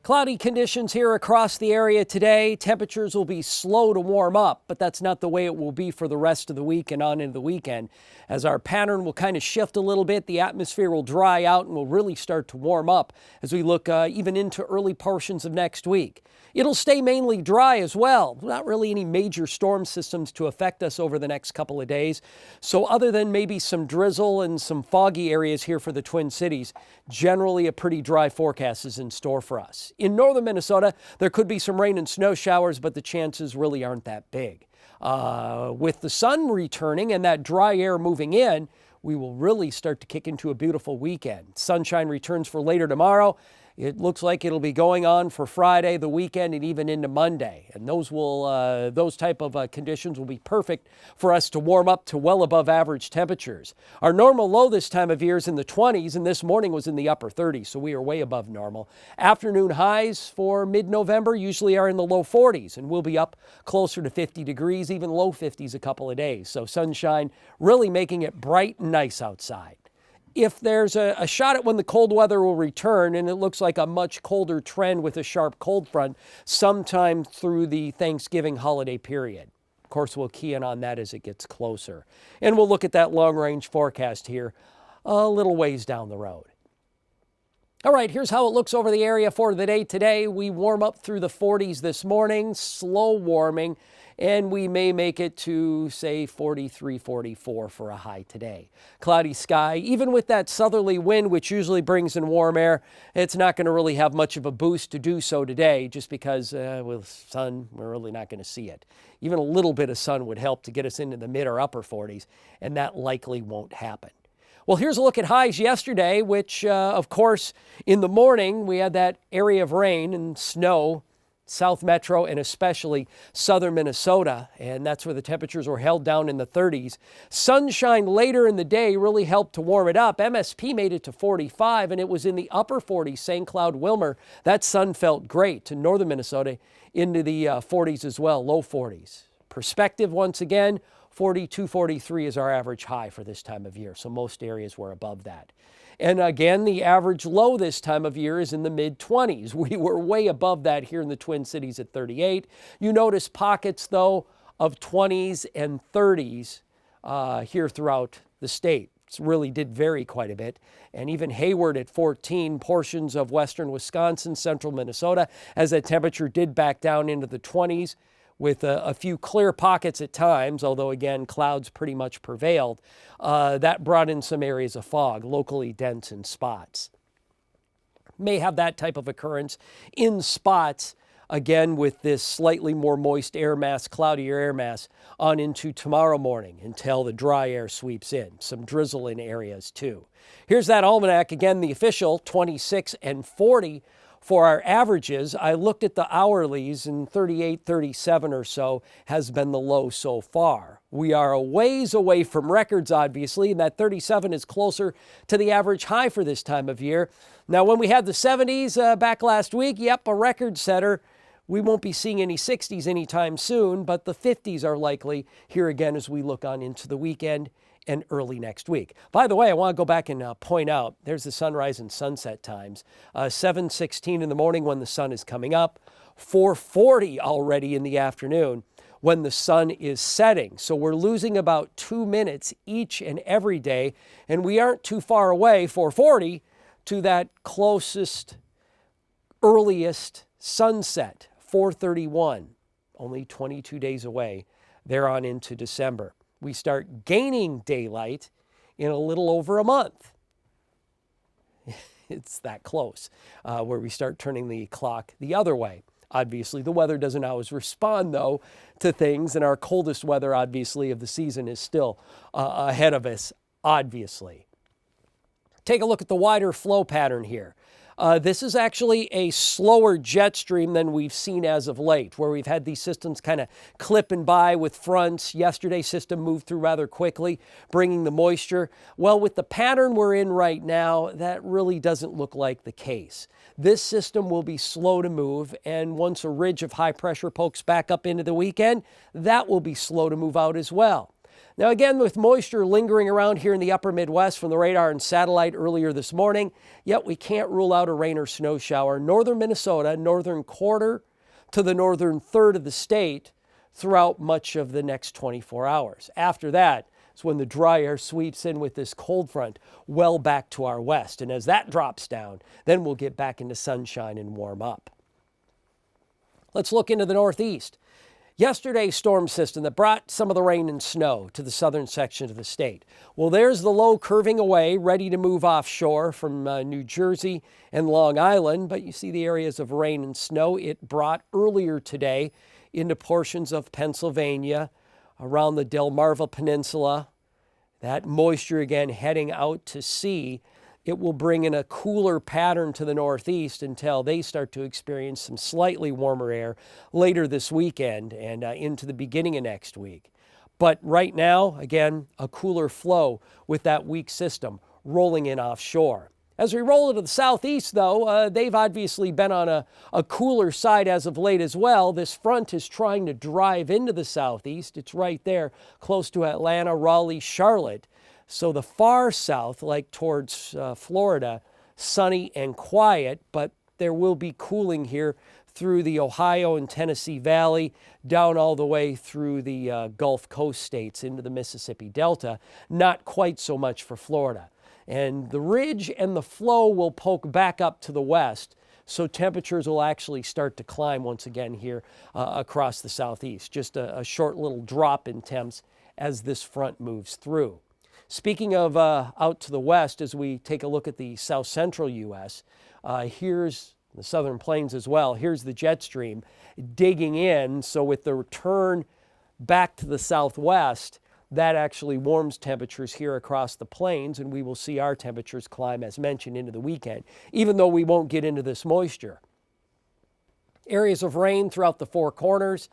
Cloudy conditions here across the area today. Temperatures will be slow to warm up, but that's not the way it will be for the rest of the week and on into the weekend. As our pattern will kind of shift a little bit, the atmosphere will dry out and will really start to warm up as we look even into early portions of next week. It'll stay mainly dry as well. Not really any major storm systems to affect us over the next couple of days. So other than maybe some drizzle and some foggy areas here for the Twin Cities, generally a pretty dry forecast is in store for us. In northern Minnesota, there could be some rain and snow showers, but the chances really aren't that big. With the sun returning and that dry air moving in, we will really start to kick into a beautiful weekend. Sunshine returns for later tomorrow. It looks like it'll be going on for Friday, the weekend, and even into Monday. And those type of conditions will be perfect for us to warm up to well above average temperatures. Our normal low this time of year is in the 20s, and this morning was in the upper 30s, so we are way above normal. Afternoon highs for mid-November usually are in the low 40s, and we'll be up closer to 50 degrees, even low 50s a couple of days. So sunshine really making it bright and nice outside. If there's a shot at when the cold weather will return, and it looks like a much colder trend with a sharp cold front sometime through the Thanksgiving holiday period. Of course, we'll key in on that as it gets closer. And we'll look at that long-range forecast here a little ways down the road. All right, here's how it looks over the area for the day today. We warm up through the 40s this morning, slow warming, and we may make it to, say, 43, 44 for a high today. Cloudy sky, even with that southerly wind, which usually brings in warm air, it's not going to really have much of a boost to do so today, just because with sun, we're really not going to see it. Even a little bit of sun would help to get us into the mid or upper 40s, and that likely won't happen. Well, here's a look at highs yesterday, which, of course, in the morning, we had that area of rain and snow, South Metro and especially southern Minnesota, and that's where the temperatures were held down in the 30s. Sunshine later in the day really helped to warm it up. MSP made it to 45, and it was in the upper 40s, St. Cloud, Wilmer. That sun felt great to northern Minnesota into the 40s as well, low 40s. Perspective, once again, 42, 43 is our average high for this time of year, so most areas were above that. And again, the average low this time of year is in the mid-20s. We were way above that here in the Twin Cities at 38. You notice pockets, though, of 20s and 30s here throughout the state. It really did vary quite a bit. And even Hayward at 14, portions of western Wisconsin, central Minnesota, as that temperature did back down into the 20s. With a few clear pockets at times, although again, clouds pretty much prevailed. That brought in some areas of fog, locally dense in spots. May have that type of occurrence in spots, again, with this slightly more moist air mass, cloudier air mass, on into tomorrow morning until the dry air sweeps in. Some drizzle in areas too. Here's that almanac, again, the official 26 and 40. For our averages, I looked at the hourlies, and 38, 37 or so has been the low so far. We are a ways away from records, obviously, and that 37 is closer to the average high for this time of year. Now, when we had the 70s back last week, yep, a record setter. We won't be seeing any 60s anytime soon, but the 50s are likely here again as we look on into the weekend and early next week. By the way, I want to go back and point out, there's the sunrise and sunset times. 7:16 in the morning when the sun is coming up, 4:40 already in the afternoon when the sun is setting. So we're losing about 2 minutes each and every day, and we aren't too far away, 4:40, to that closest, earliest sunset, 4:31, only 22 days away, there on into December. We start gaining daylight in a little over a month. It's that close where we start turning the clock the other way. Obviously, the weather doesn't always respond, though, to things, and our coldest weather, obviously, of the season is still ahead of us, obviously. Take a look at the wider flow pattern here. This is actually a slower jet stream than we've seen as of late, where we've had these systems kind of clipping by with fronts. Yesterday's system moved through rather quickly, bringing the moisture. Well, with the pattern we're in right now, that really doesn't look like the case. This system will be slow to move, and once a ridge of high pressure pokes back up into the weekend, that will be slow to move out as well. Now again, with moisture lingering around here in the upper Midwest from the radar and satellite earlier this morning, yet we can't rule out a rain or snow shower. Northern Minnesota, northern quarter to the northern third of the state throughout much of the next 24 hours. After that is when the dry air sweeps in with this cold front well back to our west. And as that drops down, then we'll get back into sunshine and warm up. Let's look into the northeast. Yesterday's storm system that brought some of the rain and snow to the southern section of the state. Well, there's the low curving away, ready to move offshore from New Jersey and Long Island. But you see the areas of rain and snow it brought earlier today into portions of Pennsylvania, around the Delmarva Peninsula. That moisture again heading out to sea. It will bring in a cooler pattern to the northeast until they start to experience some slightly warmer air later this weekend and into the beginning of next week. But right now, again, a cooler flow with that weak system rolling in offshore. As we roll into the southeast, though, they've obviously been on a cooler side as of late as well. This front is trying to drive into the southeast. It's right there close to Atlanta, Raleigh, Charlotte. So the far south, like towards Florida, sunny and quiet, but there will be cooling here through the Ohio and Tennessee Valley, down all the way through the Gulf Coast states into the Mississippi Delta. Not quite so much for Florida. And the ridge and the flow will poke back up to the west, so temperatures will actually start to climb once again here across the southeast. Just a short little drop in temps as this front moves through. Speaking of out to the west, as we take a look at the south central U.S., here's the southern plains as well. Here's the jet stream digging in. So with the return back to the southwest, that actually warms temperatures here across the plains, and we will see our temperatures climb, as mentioned, into the weekend, even though we won't get into this moisture. Areas of rain throughout the Four Corners,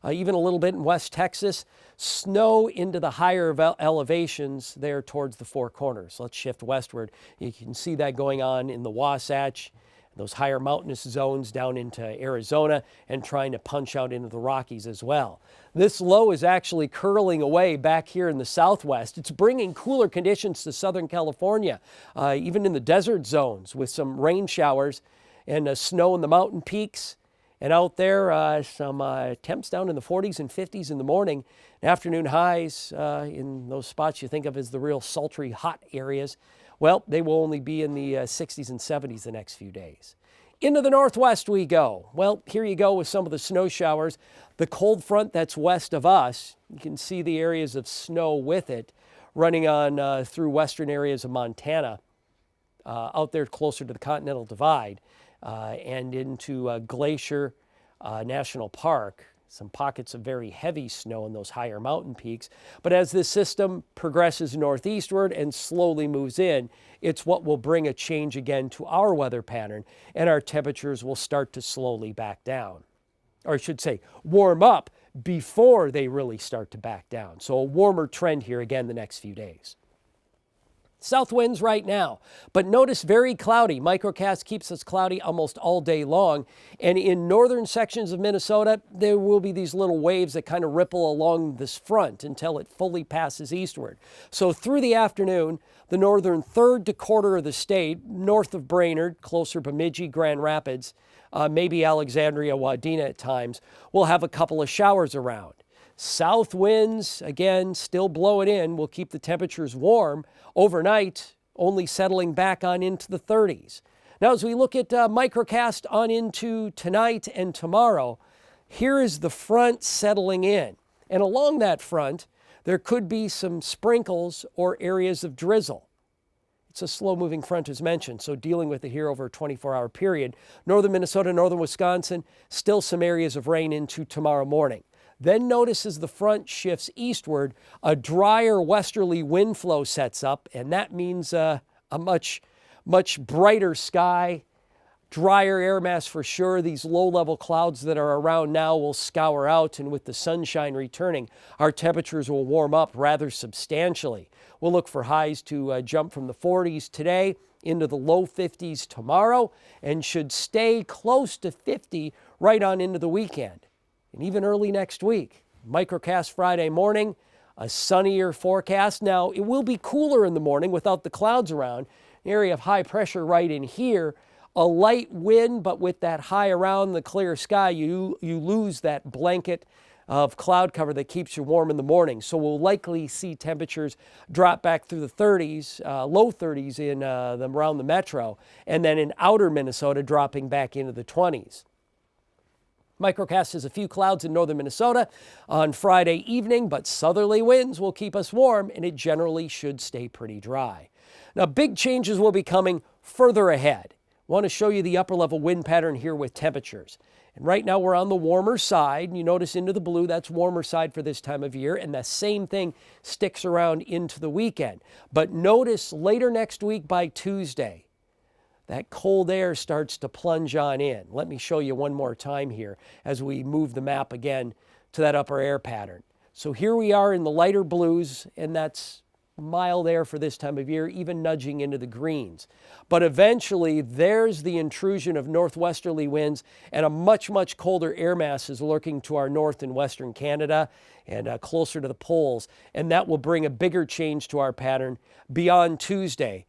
even a little bit in West Texas. Snow into the higher elevations there towards the Four Corners. Let's shift westward. You can see that going on in the Wasatch, those higher mountainous zones down into Arizona, and trying to punch out into the Rockies as well. This low is actually curling away back here in the southwest. It's bringing cooler conditions to Southern California, even in the desert zones with some rain showers and snow in the mountain peaks. And out there, some temps down in the 40s and 50s in the morning. Afternoon highs in those spots you think of as the real sultry, hot areas. Well, they will only be in the 60s and 70s the next few days. Into the northwest we go. Well, here you go with some of the snow showers. The cold front that's west of us, you can see the areas of snow with it running on through western areas of Montana, out there closer to the Continental Divide. And into Glacier National Park, some pockets of very heavy snow in those higher mountain peaks. But as this system progresses northeastward and slowly moves in, it's what will bring a change again to our weather pattern, and our temperatures will start to slowly back down. Or I should say, warm up before they really start to back down. So a warmer trend here again the next few days. South winds right now, but notice very cloudy. Microcast keeps us cloudy almost all day long. And in northern sections of Minnesota, there will be these little waves that kind of ripple along this front until it fully passes eastward. So through the afternoon, the northern third to quarter of the state, north of Brainerd, closer Bemidji, Grand Rapids, maybe Alexandria, Wadena at times, will have a couple of showers around. South winds, again, still blowing in, will keep the temperatures warm. Overnight, only settling back on into the 30s. Now, as we look at microcast on into tonight and tomorrow, here is the front settling in. And along that front, there could be some sprinkles or areas of drizzle. It's a slow-moving front, as mentioned, so dealing with it here over a 24-hour period. Northern Minnesota, northern Wisconsin, still some areas of rain into tomorrow morning. Then notice as the front shifts eastward, a drier westerly wind flow sets up, and that means a much brighter sky, drier air mass for sure. These low-level clouds that are around now will scour out, and with the sunshine returning, our temperatures will warm up rather substantially. We'll look for highs to jump from the 40s today into the low 50s tomorrow, and should stay close to 50 right on into the weekend. And even early next week. Microcast Friday morning, a sunnier forecast. Now, it will be cooler in the morning without the clouds around. An area of high pressure right in here. A light wind, but with that high around the clear sky, you lose that blanket of cloud cover that keeps you warm in the morning. So we'll likely see temperatures drop back through the 30s, low 30s in around the metro, and then in outer Minnesota dropping back into the 20s. Microcast has a few clouds in northern Minnesota on Friday evening, but southerly winds will keep us warm, and it generally should stay pretty dry. Now, big changes will be coming further ahead. I want to show you the upper level wind pattern here with temperatures. And right now we're on the warmer side. You notice into the blue, that's warmer side for this time of year. And the same thing sticks around into the weekend. But notice later next week by Tuesday, that cold air starts to plunge on in. Let me show you one more time here as we move the map again to that upper air pattern. So here we are in the lighter blues, and that's mild air for this time of year, even nudging into the greens. But eventually, there's the intrusion of northwesterly winds, and a much, much colder air mass is lurking to our north and western Canada and closer to the poles. And that will bring a bigger change to our pattern beyond Tuesday,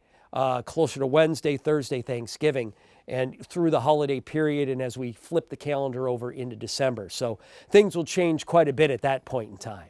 closer to Wednesday, Thursday, Thanksgiving, and through the holiday period, and as we flip the calendar over into December. So things will change quite a bit at that point in time.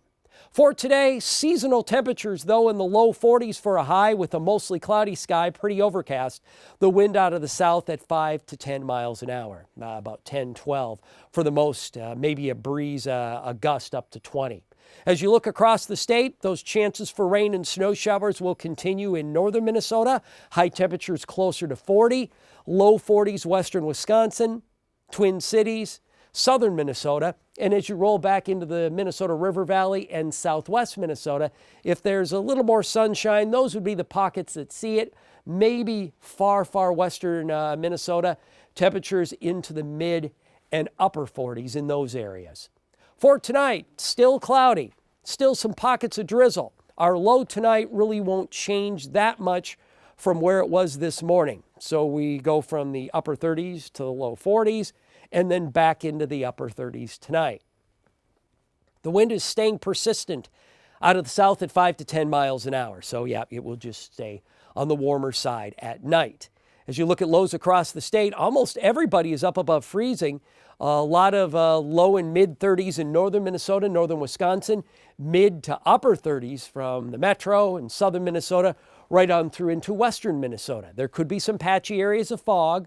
For today, seasonal temperatures, though, in the low 40s for a high with a mostly cloudy sky, pretty overcast. The wind out of the south at 5 to 10 miles an hour, about 10, 12 for the most, maybe a breeze, a gust up to 20. As you look across the state, those chances for rain and snow showers will continue in northern Minnesota. High temperatures closer to 40, low 40s western Wisconsin, Twin Cities, southern Minnesota, and as you roll back into the Minnesota River Valley and southwest Minnesota, if there's a little more sunshine, those would be the pockets that see it. Maybe far, far western Minnesota, temperatures into the mid and upper 40s in those areas. For tonight, still cloudy, still some pockets of drizzle. Our low tonight really won't change that much from where it was this morning. So we go from the upper 30s to the low 40s, and then back into the upper 30s tonight. The wind is staying persistent out of the south at 5 to 10 miles an hour. So yeah, it will just stay on the warmer side at night. As you look at lows across the state, almost everybody is up above freezing. A lot of low and mid 30s in northern Minnesota, northern Wisconsin, mid to upper 30s from the metro and southern Minnesota, right on through into western Minnesota. There could be some patchy areas of fog,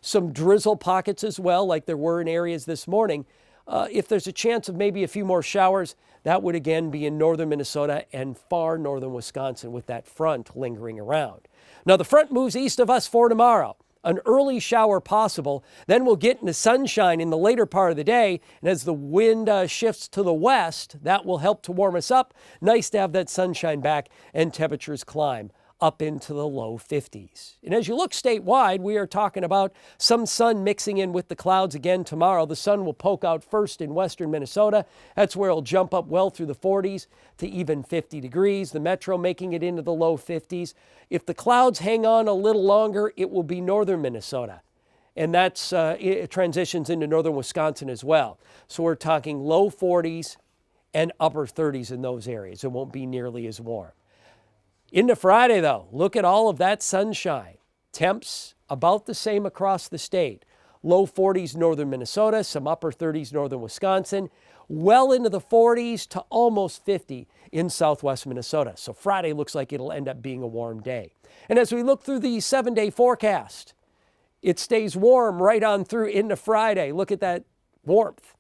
some drizzle pockets as well, like there were in areas this morning. If there's a chance of maybe a few more showers, that would again be in northern Minnesota and far northern Wisconsin with that front lingering around. Now the front moves east of us for tomorrow. An early shower possible. Then we'll get into sunshine in the later part of the day. And as the wind shifts to the west, that will help to warm us up. Nice to have that sunshine back and temperatures climb up into the low 50s. And as you look statewide, we are talking about some sun mixing in with the clouds again tomorrow. The sun will poke out first in western Minnesota. That's where it'll jump up well through the 40s to even 50 degrees. The metro making it into the low 50s. If the clouds hang on a little longer, it will be northern Minnesota. And that's it transitions into northern Wisconsin as well. So we're talking low 40s and upper 30s in those areas. It won't be nearly as warm. Into Friday, though, look at all of that sunshine. Temps about the same across the state. Low 40s northern Minnesota, some upper 30s northern Wisconsin, well into the 40s to almost 50 in southwest Minnesota. So Friday looks like it'll end up being a warm day. And as we look through the 7-day forecast, it stays warm right on through into Friday. Look at that warmth.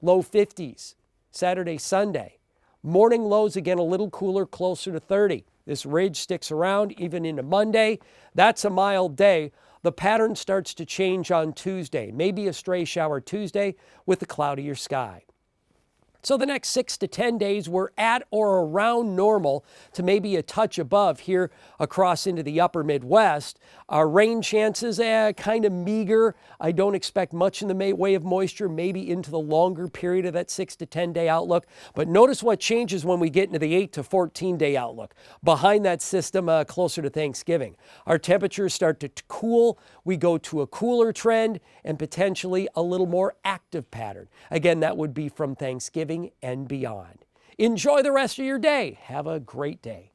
Low 50s, Saturday, Sunday. Morning lows again a little cooler, closer to 30. This ridge sticks around even into Monday. That's a mild day. The pattern starts to change on Tuesday. Maybe a stray shower Tuesday with a cloudier sky. So the next 6 to 10 days, we're at or around normal to maybe a touch above here across into the upper Midwest. Our rain chances, kind of meager. I don't expect much in the way of moisture, maybe into the longer period of that 6 to 10 day outlook. But notice what changes when we get into the 8 to 14 day outlook. Behind that system, closer to Thanksgiving, our temperatures start to cool. We go to a cooler trend and potentially a little more active pattern. Again, that would be from Thanksgiving and beyond. Enjoy the rest of your day. Have a great day.